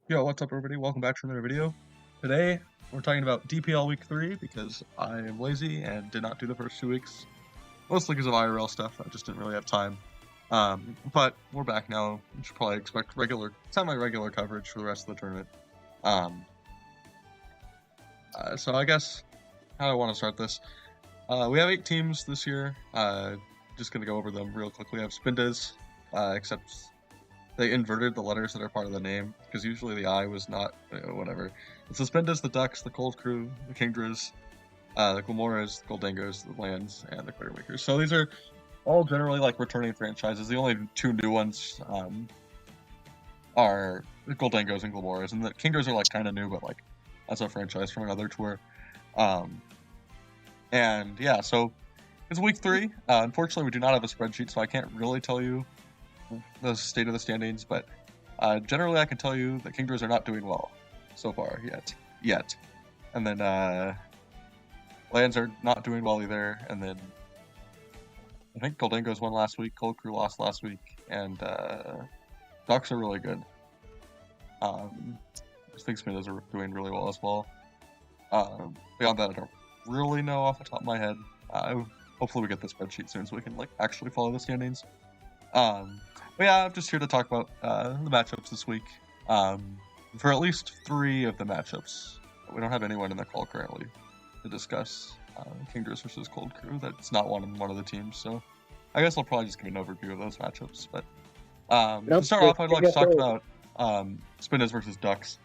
Yo, what's up everybody? Welcome back to another video. Today, we're talking about DPL Week 3 because I am lazy and did not do the first 2 weeks. Mostly because of IRL stuff, I just didn't really have time. But we're back now. You should probably expect semi-regular coverage for the rest of the tournament. So I guess how I want to start this. We have 8 teams this year. Just going to go over them real quickly. I have Spindas, except they inverted the letters that are part of the name, because usually the I was not, whatever. It's the Spindas, the Ducks, the Cold Crew, the Kingdras, the Glamoras, the Goldengos, the Lands, and the Clearmakers. So these are all generally like returning franchises. The only 2 new ones are the Goldengos and Glamoras, and the Kingdras are like kind of new, but like that's a franchise from another tour. And yeah, so it's week 3. Unfortunately, we do not have a spreadsheet, so I can't really tell you the state of the standings, but generally I can tell you the Kingdras are not doing well so far yet. And then Lands are not doing well either, and then I think Goldengos won last week, Cold Crew lost last week, and Ducks are really good. I think Spindas are doing really well as well. Beyond that, I don't really know off the top of my head. Hopefully we get the spreadsheet soon so we can like actually follow the standings. But yeah, I'm just here to talk about the matchups this week. For at least 3 of the matchups, we don't have anyone in the call currently to discuss Kingdras versus Cold Crew. That's not one of the teams, so I guess I'll probably just give an overview of those matchups. But to start off, I'd like to talk about Spindas versus Ducks.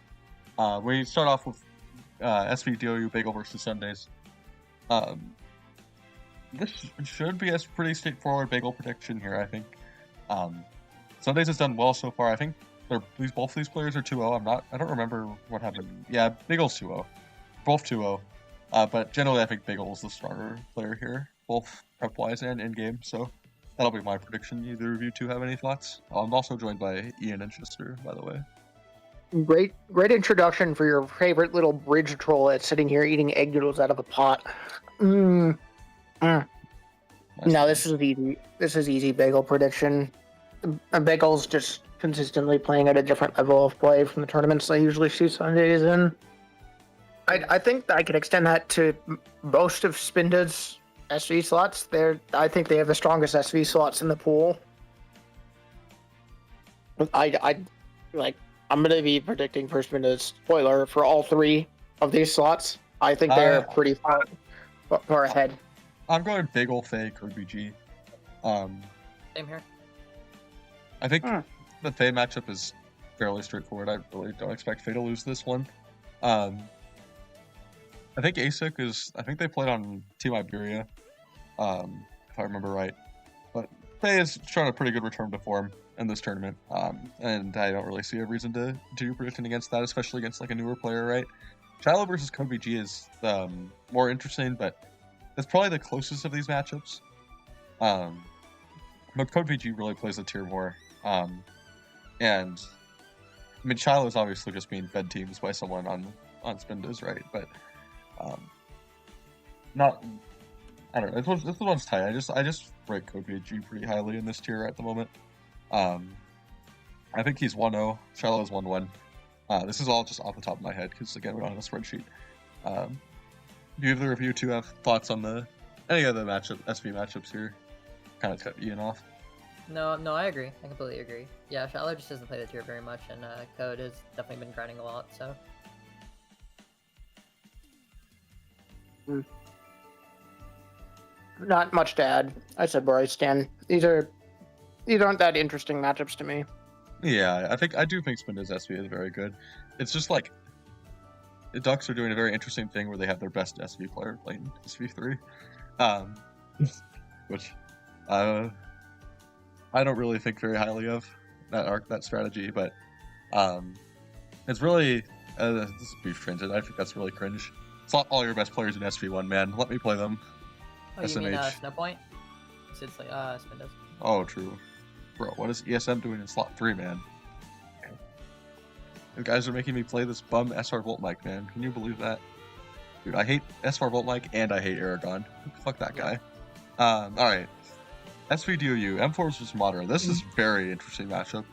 We start off with SVDOU Bagel versus Sundays. This should be a pretty straightforward Bagel prediction here, I think. Sundays has done well so far. I think both these players are 2-0. I don't remember what happened. Yeah, Bagel's 2-0. Both 2-0. But generally I think Bagel is the stronger player here, both prep-wise and in-game, so that'll be my prediction. Either of you two have any thoughts? I'm also joined by Ian and Chester, by the way. Great introduction for your favorite little bridge troll that's sitting here eating egg noodles out of a pot. Nice. No, this is easy. This is easy Bagel prediction. Bagel's just consistently playing at a different level of play from the tournaments I usually see Sundays in. I think I could extend that to most of Spinda's SV slots. I think they have the strongest SV slots in the pool. I'm gonna be predicting for Spinda's spoiler for all 3 of these slots. I think they're pretty far ahead. I'm going Bagel, Faye, or BG. Same here. I think the Faye matchup is fairly straightforward. I really don't expect Faye to lose this one. I think ASIC I think they played on Team Iberia, if I remember right. But Faye is showing a pretty good return to form in this tournament, and I don't really see a reason to do predicting against that, especially against like a newer player, right? Shiloh versus Code BG is more interesting, but it's probably the closest of these matchups. But Code BG really plays the tier more. And I mean, Shiloh is obviously just being fed teams by someone on Spindas, right? But I don't know. This one's tight. I just rate Code BG pretty highly in this tier at the moment. I think he's 1-0. Shiloh is 1-1. This is all just off the top of my head because again we don't have a spreadsheet. Do either of you two have thoughts on any of the SV matchups here? Kind of cut Ian off. No, I agree. I completely agree. Yeah, Shiloh just doesn't play the tier very much, and Code has definitely been grinding a lot, so. Not much to add. I said where I stand. These aren't that interesting matchups to me. Yeah, I do think Spinda's SV is very good. It's just like the Ducks are doing a very interesting thing where they have their best SV player playing SV3, which I don't really think very highly of that strategy, but it's really this is beef transit. I think that's really cringe. It's not all your best players in SV1, man. Let me play them. Oh, you mean Snowpoint? It's like Spindas. Oh, true. Bro, what is ESM doing in slot 3, man? You guys are making me play this bum SR Volt Mike, man. Can you believe that? Dude, I hate SR Volt Mike and I hate Aragon. Fuck that guy. Alright. SVDOU, M4 versus Modern. This is very interesting matchup.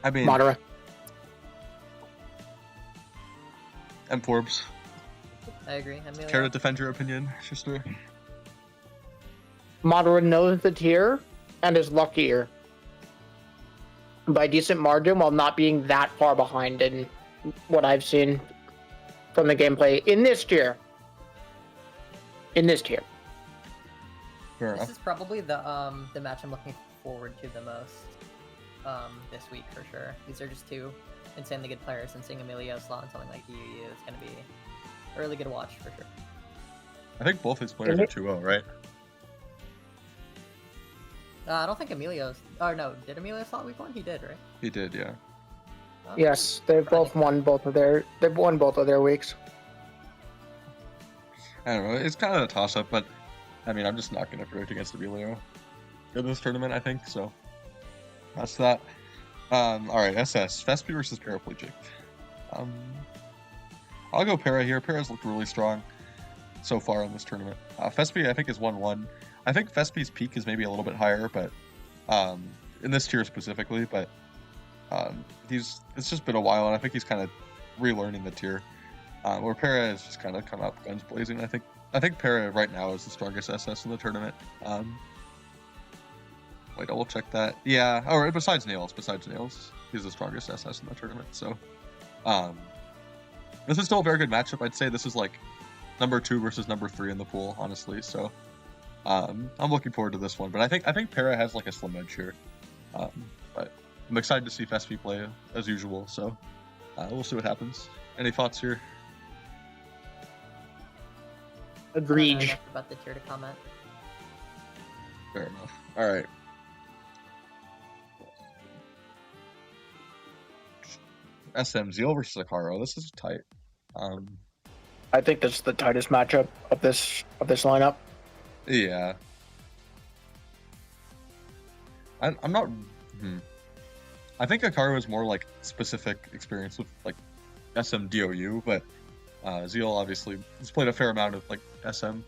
I mean, Madara. M Forbes, I agree. Emilio. care to defend your opinion, sister? Madara knows the tier and is luckier by a decent margin while not being that far behind in what I've seen from the gameplay in this tier. In this tier. Fair This enough. is probably the match I'm looking forward to the most this week for sure. These are just two insanely good players, and seeing Emilio slot on something like UU is going to be a really good watch for sure. I think both his players are 2-0, right? I don't think Emilio's. Oh no, did Emilio slot week 1? He did, right? He did, yeah. Oh, Yes, they've both won both of their weeks. I don't know. It's kind of a toss-up, but I mean, I'm just not going to predict against Emilio in this tournament, I think, so that's that. All right, SS. Vespi versus Paraplegic. I'll go Para here. Para's looked really strong so far in this tournament. Vespi, I think, is 1-1. I think Vespi's peak is maybe a little bit higher, but in this tier specifically, but it's just been a while, and I think he's kind of relearning the tier. Where Para has just kind of come out guns blazing. I think Para right now is the strongest SS in the tournament. Wait, I'll check that. Yeah, or besides Nails, he's the strongest SS in the tournament. So, this is still a very good matchup. I'd say this is like number 2 versus number 3 in the pool, honestly. So, I'm looking forward to this one. But I think Para has like a slim edge here. But I'm excited to see Vespi play as usual. So, we'll see what happens. Any thoughts here? I don't know Agreed. enough about the tier to comment. Fair enough. All right. SM Zeal versus Akaro. This is tight. I think this is the tightest matchup of this lineup. Yeah. I'm not. I think Akaro is more like specific experience with like SM DOU, but Zeal obviously has played a fair amount of like SM,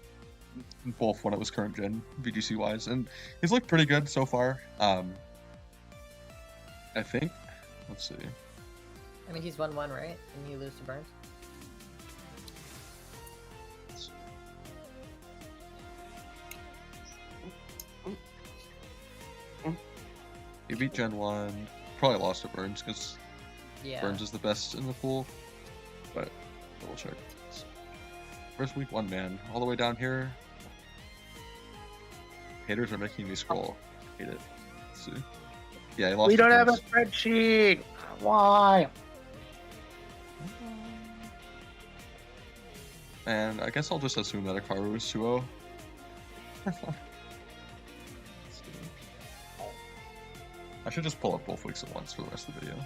both when it was current gen VGC wise, and he's looked pretty good so far. I think. Let's see. I mean, he's 1-1, right? And he lose to Burns. He beat Gen 1, probably lost to Burns because Yeah. Burns is the best in the pool, but double check. First week 1 man, all the way down here. Haters are making me scroll. Hate it. Let's see. Yeah, he lost We to don't have a Burns. spreadsheet. Why? And I guess I'll just assume that Akaru is 2-0. I should just pull up both weeks at once for the rest of the video. I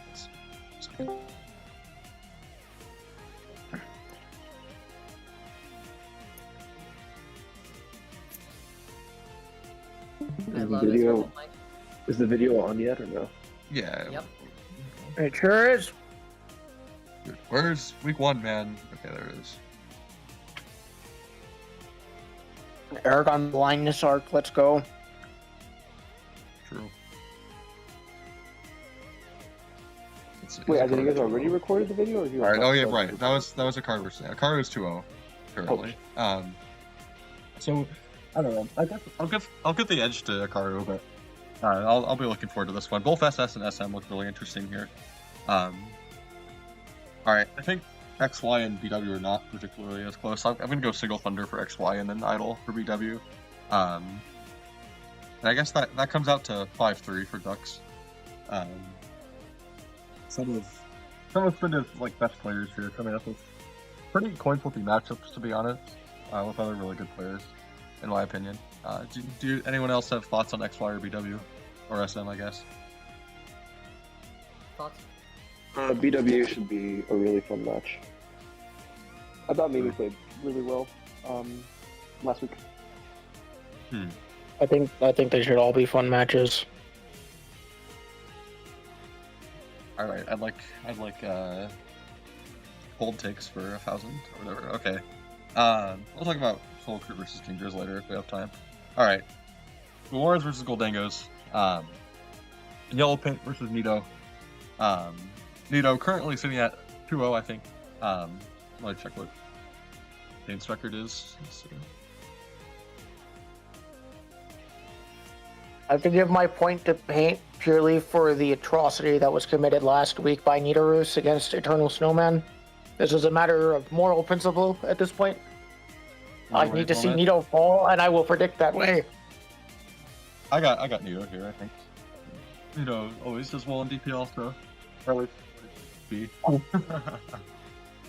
Is the love his video purple mic. is the video on yet or no? Yeah. Yep. It sure is. Dude, where's week 1, man? Okay, there it is. Aragon blindness arc. Let's go. True. Let's see. Wait, Is have you guys Akaru already 2-0? recorded the video? Or you All right. Oh yeah, right. That was a Akaru versus Akaru is 2-0 currently. So I don't know. I'll give the edge to Akaru, but I'll be looking forward to this one. Both SS and SM look really interesting here. All right, I think XY and BW are not particularly as close. I'm gonna go single Thunder for XY and then Idol for BW. And I guess that comes out to 5-3 for Ducks. Some of Spinda's like best players here coming up with pretty coin flipping matchups, to be honest, with other really good players, in my opinion. Do anyone else have thoughts on XY or BW or SM? I guess. Thoughts? BW should be a really fun match. I thought Mimi played really well last week. I think they should all be fun matches. All right, I'd like bold takes for 1,000 or whatever. Okay, we'll talk about Soul Crew versus Kingers later if we have time. All right, Warriors versus Goldangos. Yellow Pint versus Nito. Nito currently sitting at 2-0, I think. Let me check what Dane's record is. Let's see. I have to give my point to Paint purely for the atrocity that was committed last week by Nidorus against Eternal Snowman. This is a matter of moral principle at this point. I need to see Nito fall, and I will predict that way. I got Nito here, I think. Nito always does well in DPL, so probably B.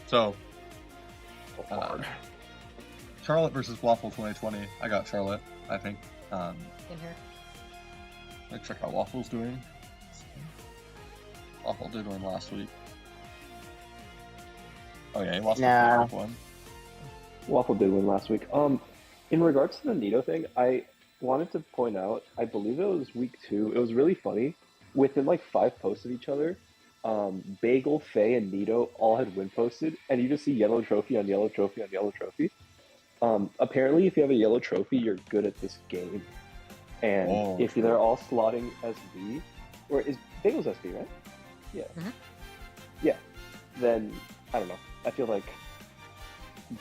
So, Charlotte versus Waffle 2020. I got Charlotte, I think. In here. Let's check how Waffle's doing. Waffle did win last week. Oh yeah, he lost the first one. Waffle did win last week. In regards to the Nito thing, I wanted to point out, I believe it was week 2. It was really funny. Within like 5 posts of each other, Bagel, Faye, and Nito all had win posted, and you just see yellow trophy on yellow trophy on yellow trophy. Apparently, if you have a yellow trophy, you're good at this game. And if they're all slotting SV, or is Bagel's SV, right? Yeah. Mhm. Yeah. Then, I don't know. I feel like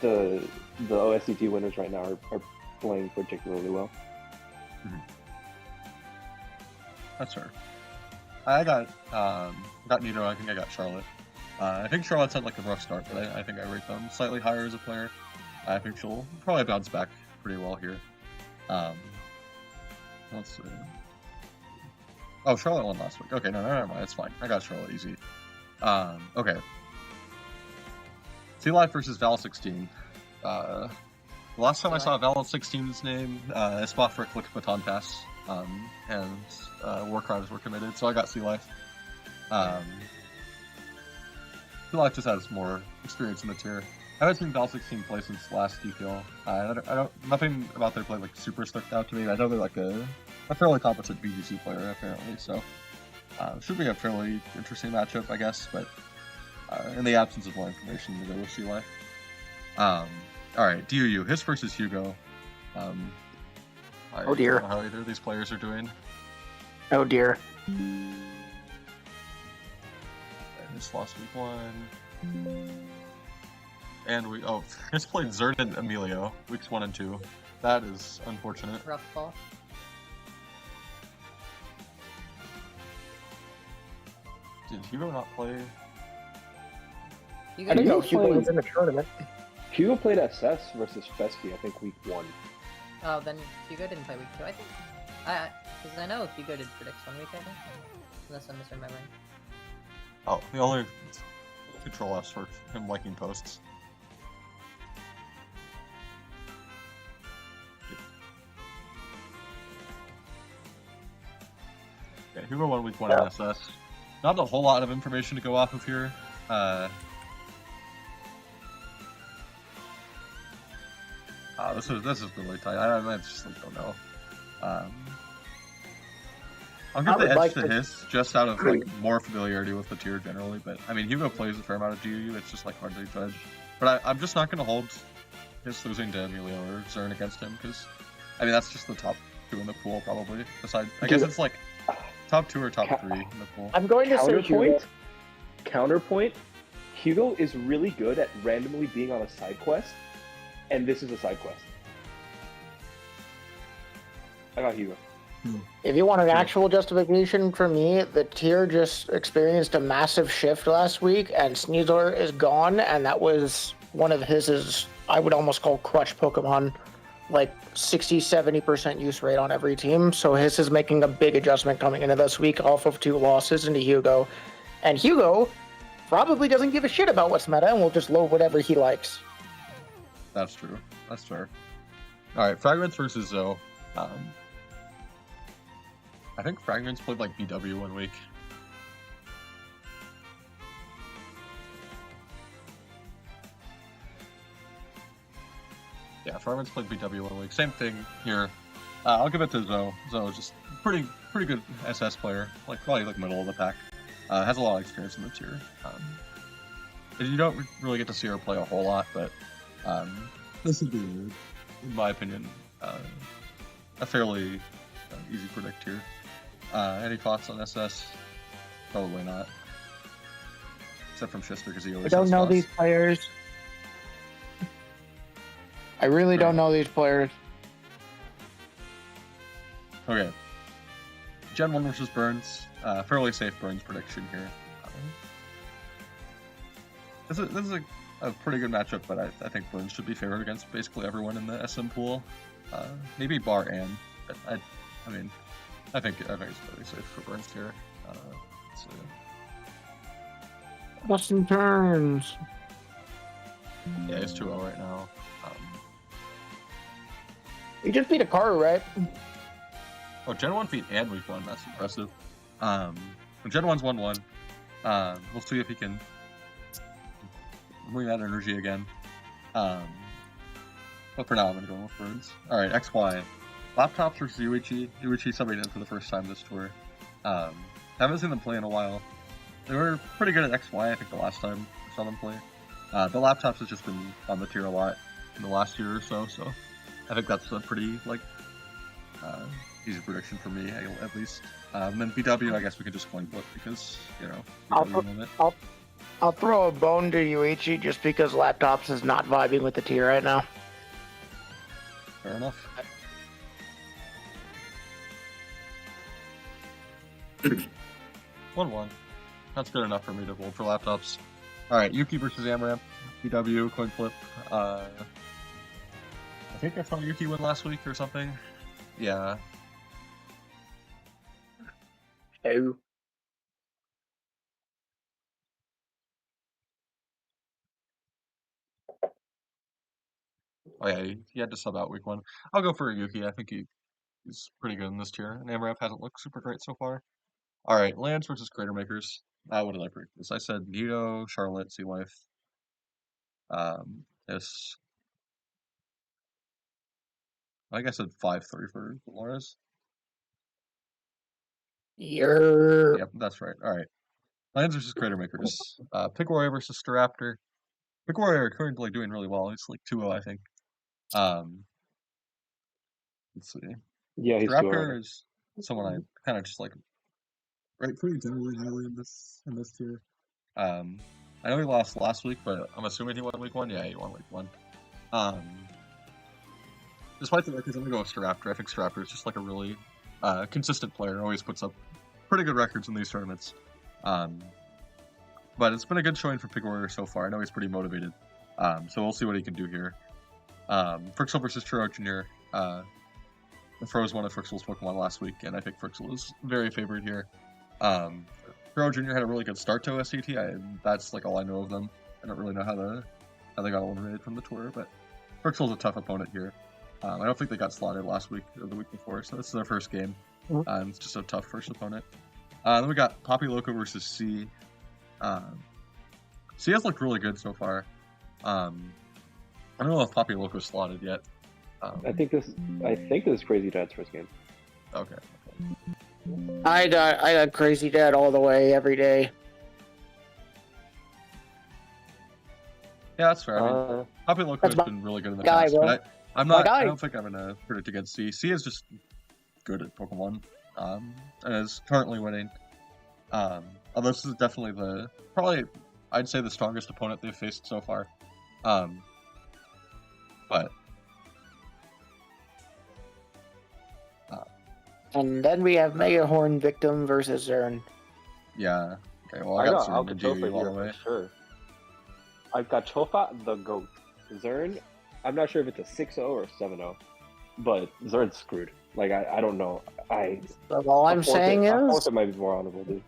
the OSCT winners right now are playing particularly well. That's her. I got Nito. I think I got Charlotte. I think Charlotte's had like a rough start, but I think I rate them slightly higher as a player. I think she'll probably bounce back pretty well here. Let's see. Oh, Charlotte won last week. Okay, no, never mind. It's fine. I got Charlotte easy. Okay. Sea Life versus Val 16. The last time I saw Val 16's name, a spot for a click baton pass, and war crimes were committed, so I got Sea Life. Sea Life just has more experience in the tier. I haven't seen Val 16 play since last DPL. Nothing about their play like super stuck out to me. I know they're like a fairly competent BGC player apparently, so should be a fairly interesting matchup, I guess. But in the absence of more information, we'll go with Sea Life. All right, DUU, his versus Hugo. Oh dear. I don't know how either of these players are doing. Oh dear. This lost week 1. And we just played Zerd and Emilio, weeks 1 and 2. That is unfortunate. Rough ball. Did Hugo not play? I didn't know Hugo was in the tournament. Hugo played SS versus Festy, I think, week 1. Oh, then Hugo didn't play week 2, I think. Because I know Hugo did Predicts 1 week, I think. Unless I'm misremembering. Oh, the only control Fs for him liking posts. Okay, Hugo won week 1 in SS. Not a whole lot of information to go off of here. This is really tight. I just like, don't know. I'll give the edge to his just out of like more familiarity with the tier generally. But I mean, Hugo plays a fair amount of DUU. It's just like hard to judge. But I'm just not going to hold his losing to Emilio or Zern against him because I mean that's just the top 2 in the pool probably. Besides, I guess it's like top 2 or top 3 in the pool. I'm going to say Hugo. Counterpoint. Hugo is really good at randomly being on a side quest, and this is a side quest. I got Hugo. If you want an actual justification for me, the tier just experienced a massive shift last week, and Sneasler is gone, and that was one of his, I would almost call crutch Pokemon, like 60-70% use rate on every team. So his is making a big adjustment coming into this week off of 2 losses into Hugo. And Hugo probably doesn't give a shit about what's meta and will just load whatever he likes. That's true. That's fair. All right, Fragments versus Zoe. I think Fragments played like BW 1 week. Yeah, Fragments played BW 1 week. Same thing here. I'll give it to Zoe. Zoe is just pretty good SS player. Like probably like middle of the pack. Has a lot of experience in the tier. You don't really get to see her play a whole lot, but this would be, in my opinion, a fairly easy predict here. Any thoughts on SS? Probably not. except from Shister because he I always don't has know toss. these players. I really don't know these players. Okay. Gen 1 versus Burns. Fairly safe Burns prediction here. This is a pretty good matchup, but I think Burns should be favored against basically everyone in the SM pool. Maybe bar Ann. But I think it's really safe for Burns here. Let's see. Justin Turns. Yeah, he's 2-0 right now. He just beat a Karu, right? Oh, Gen 1 beat Ann week 1. That's impressive. Gen 1's 1-1. We'll see if he can bring that energy again. But for now, I'm going to go with Burns. Alright, XY. Laptops versus Yuichi. Yuichi subbing in for the first time this tour. Haven't seen them play in a while. They were pretty good at XY, I think, the last time I saw them play. The Laptops has just been on the tier a lot in the last year or so, so I think that's a pretty, easy prediction for me, at least. And then BW, I guess we could just coin flip because, I'll throw a bone to Yuichi just because Laptops is not vibing with the tier right now. Fair enough. (1-1). That's good enough for me to vote for Laptops. Alright, Yuki versus Amramp. BW, coin flip. I think I saw Yuki win last week or something. Yeah. Oh. Oh yeah, he had to sub out week 1. I'll go for Yuki. I think he's pretty good in this tier. And Amramp hasn't looked super great so far. Alright, Lance versus Crater Makers. What did I predict this? I said Nito, Charlotte, Sea Life. This. I think I said 5-3 for Dolores. Yep, that's right. Alright. Lions versus Crater Makers. Pick Warrior versus Staraptor. Pick Warrior currently doing really well. He's like 2-0, I think. Let's see. Yeah, he's Staraptor is someone I kind of just like right pretty generally highly in this tier. I know he lost last week, but I'm assuming he won week 1. Yeah, he won week 1. Despite the records, I'm gonna go with Staraptor. I think Staraptor is just like a really consistent player. Always puts up pretty good records in these tournaments. But it's been a good showing for Pig Warrior so far. I know he's pretty motivated. So we'll see what he can do here. Frixel versus Churro Jr. Froze one of Frixel's Pokemon last week, and I think Frixel is very favored here. Churro Jr. had a really good start to OSCT. That's like all I know of them. I don't really know how they got eliminated from the tour, but Frixel's a tough opponent here. I don't think they got slotted last week or the week before, so this is their first game. It's just a tough first opponent. Then we got Poppy Loco versus C. C has looked really good so far. I don't know if Poppy Loco's slotted yet. I think this is Crazy Dad's first game. Okay. I got Crazy Dad all the way every day. Yeah, that's fair. I mean, Poppy Loco's been really good in the guy, past, bro. but I don't think I'm gonna predict against C. C is just good at Pokemon, and is currently winning. Although this is definitely I'd say the strongest opponent they've faced so far. But and then we have Megahorn Victim versus Zern. Yeah. Okay. Well, I got Zern and Alcatraz GU all the here way. for sure. I've got Chofa the GOAT. Zern, I'm not sure if it's a 6-0 or a 7-0, but Zern's screwed. Like I don't know. All I'm saying is, it might be more honorable, dude.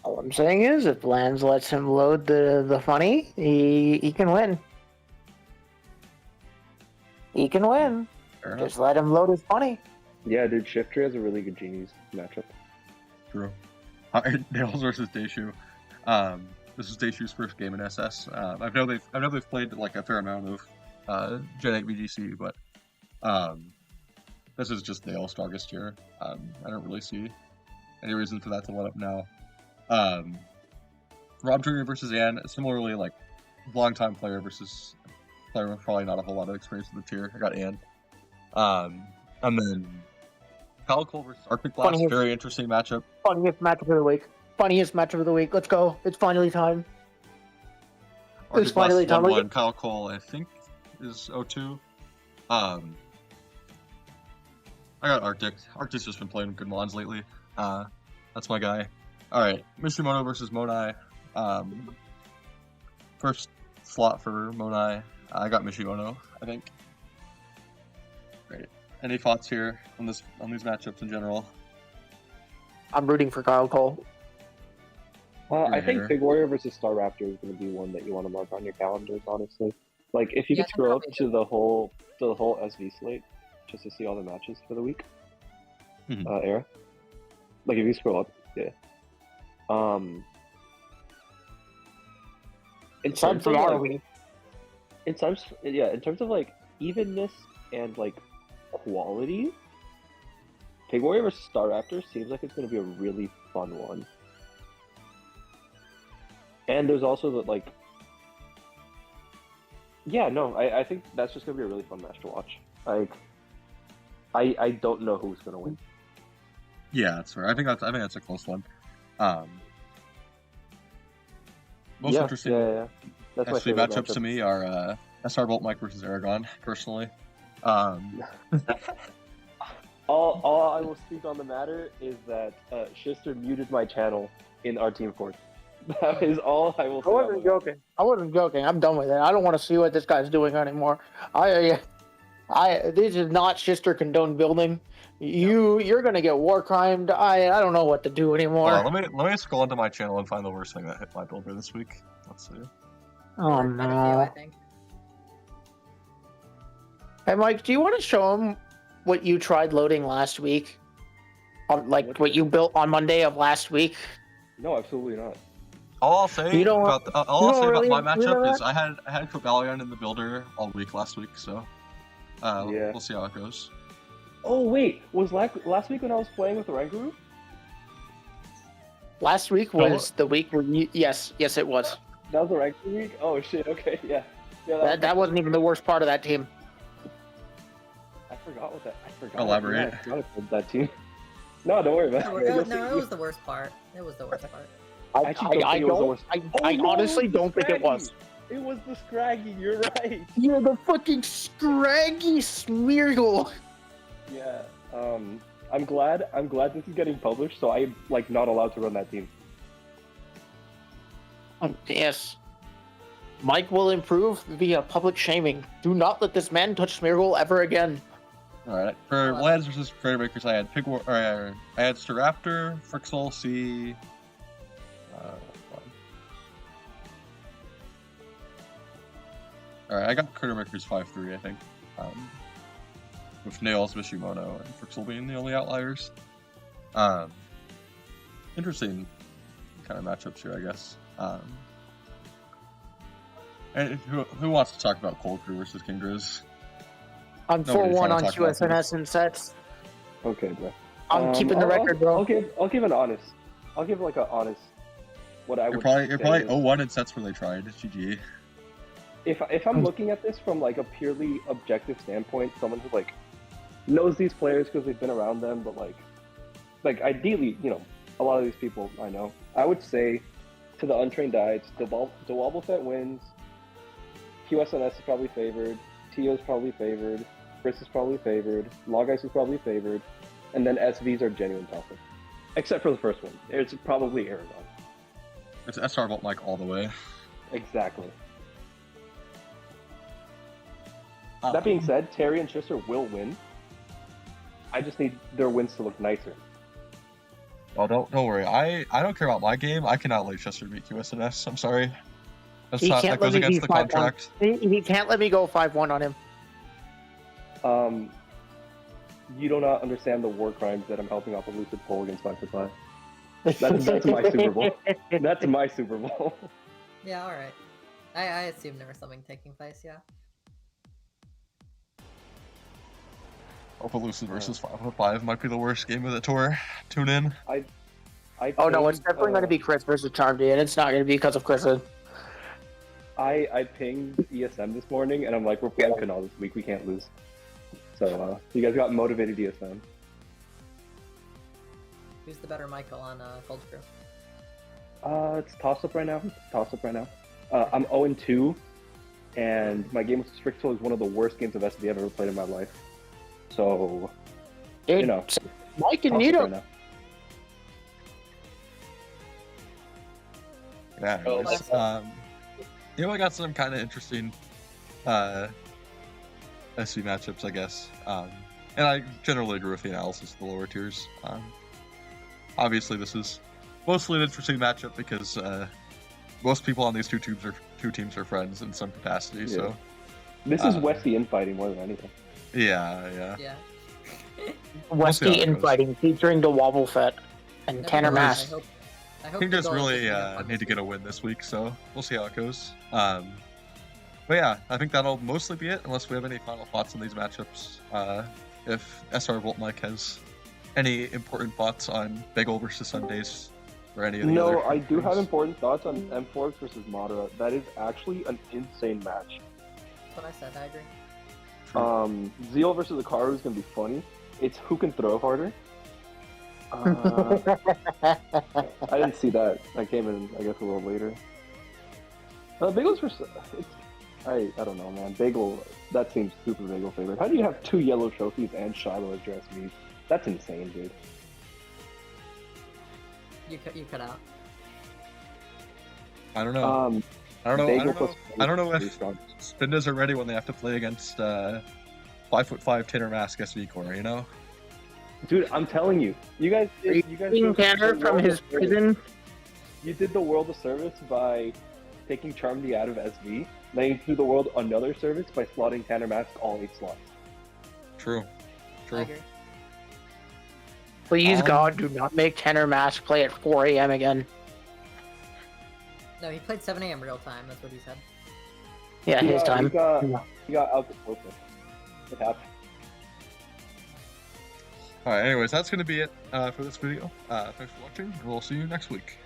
all I'm saying is, if Lands lets him load the funny, he can win. He can win. Fair enough. Just let him load his funny. Yeah, dude, Shifter has a really good Genies matchup. True. Nails versus Deishu. This is Deishu's first game in SS. I know they've played like a fair amount of Gen 8 VGC, but this is just Nail's strongest tier. I don't really see any reason for that to let up now. Rob Jr. versus Ann, similarly like long-time player versus player with probably not a whole lot of experience in the tier. I got Ann. And then Calico versus Arctic Blast, very interesting matchup. Funniest matchup of the week. Let's go. It's finally time. Arctic Blast finally is time. 1-1. Kyle Cole, I think, is 0-2. I got Arctic. Arctic's just been playing good Mons lately. That's my guy. Alright, Mishimono versus Monai. First slot for Monai. I got Mishimono, I think. Great. Any thoughts here on these matchups in general? I'm rooting for Kyle Cole. I think Here. Big Warrior versus Star Raptor is going to be one that you want to mark on your calendars, honestly. Like, if you Yeah, could scroll up probably to the whole SV slate, just to see all the matches for the week, Mhm. Era. Like, if you scroll up, yeah. In Aside terms from of, our like, week, in terms of like evenness and like quality, Big Warrior vs Star Raptor seems like it's going to be a really fun one. And there's also the like, yeah, no, I think that's just going to be a really fun match to watch. Like, I don't know who's going to win. Yeah, that's fair. I think that's a close one. Most yeah, interesting yeah. That's my SV favorite matchups to matchup. me are SR Bolt Mike versus Aragon, personally. All I will speak on the matter is that Shister muted my channel in our team court. That is all I will say. I wasn't joking. I'm done with it. I don't want to see what this guy's doing anymore. This is not Shister condoned building. You're gonna get war crimed. I don't know what to do anymore. Hold on, let me scroll into my channel and find the worst thing that hit my builder this week. Let's see. Oh Quite a few, I no. think. Hey Mike, do you want to show him what you tried loading last week? What you built on Monday of last week? No, absolutely not. All I'll say You don't- about you about don't really my remember matchup that? is I had Cobalion in the builder all week last week, so Yeah. we'll see how it goes. Oh wait, was last week when I was playing with the Ranguru? Last week No. was the week where you. Yes, it was. That was the Ranguru week. Oh shit. Okay, yeah. That wasn't even the worst part of that team. I forgot what that. I forgot. Elaborate. Yeah, I forgot about that team. No, don't worry about No, it. You'll see- it was the worst part. It was the worst part. I actually don't think it was the worst. I Oh, no, honestly it was the don't think it was. Scraggy. It was the Scraggy. You're right. You're the fucking scraggy Smeargle. Yeah. I'm glad this is getting published, so I'm like not allowed to run that team. Yes. Mike will improve via public shaming. Do not let this man touch Smeargle ever again. All right. For Lads versus Predator Makers, I had I had Staraptor, Frixel, C. All right, I got Critter Makers 5-3, I think, with Nails, Mishimono, and Frixel being the only outliers. Interesting kind of matchups here, I guess. And who wants to talk about Cold Crew versus King Grizz? I'm Nobody's 4-1 trying on to talk about QSNS and sets. Okay, bro. I'm keeping the record, bro. I'll give an honest. I'll give like an honest. What I You're would. probably say 0-1 in sets where they tried. GG. If I'm looking at this from like a purely objective standpoint, someone who like knows these players because they've been around them, but like ideally, you know, a lot of these people I know, I would say to the untrained eye, it's Dewobblefett wins. QSNS is probably favored. TO is probably favored. Chris is probably favored. Log Ice is probably favored. And then SVs are genuine topic. Except for the first one. It's probably Aragon. It's SR Bolt Mike all the way. Exactly. That being said, Terry and Shister will win. I just need their wins to look nicer. Oh, don't worry. I don't care about my game. I cannot let Chester beat QSNS. I'm sorry. He can't That let goes me against beat the 5-1. contract. He can't let me go 5-1 on him. You do not understand the war crimes that I'm helping off a lucid poll against 5-5. That's my Super Bowl. That's my Super Bowl. Yeah, alright. I assumed there was something taking place, yeah. Opelucid versus 5-5 might be the worst game of the tour. Tune in. Oh no, it's definitely going to be Chris versus Charmdy, and it's not going to be because of Chris. I pinged ESM this morning, and I'm like, we're playing Canal this week. We can't lose. So you guys got motivated ESM. Who's the better Michael on Cold Crew? It's toss up right now. I'm 0-2, and my game with Strixel is one of the worst games of SV I've ever played in my life. So, Dude, you know, Mike and toss Nito. right now. Yeah. Oh, Anyways, I got some kind of interesting SV matchups, I guess. And I generally agree with the analysis of the lower tiers. Obviously, this is mostly an interesting matchup because most people on these two teams are friends in some capacity. Yeah. So This is Westy infighting more than anything. yeah. Yeah. Westy how it goes. infighting featuring the Wobblefett and Never Tanner mind, Mass. I hope Kingdoms the goal is really just to win need to this get a week. win this week, so we'll see how it goes. But yeah, I think that'll mostly be it, unless we have any final thoughts on these matchups. If SR Volt Mike has any important thoughts on Bagel versus Sundays or any of the other No, I do have things. important thoughts on M4 versus Madara. That is actually an insane match. That's what I said. I agree. Zeal versus Akaru is going to be funny. It's who can throw harder. I didn't see that. I came in, I guess, a little later. Bagels versus... I don't know, man. Bagel, that seems super Bagel favorite. How do you have 2 yellow trophies and Shiloh as dress meat? That's insane, dude. You cut out. I don't know. I don't know. Bagel plus I don't know pretty if strong. Spindas are ready when they have to play against 5'5" Tanner Mask SV core. You know. Dude, I'm telling you. You guys did Freeing Tanner the from world his of service. prison. You did the world a service by taking Charmdy out of SV, then you do the world another service by slotting Tanner Mask all 8 slots. True. I True. agree. Please, God, do not make Tanner Mask play at 4 a.m. again. No, he played 7 a.m. real time. That's what he said. Yeah, his time. He got out the open. It happened. All right. Anyways, that's going to be it for this video. Thanks for watching, and we'll see you next week.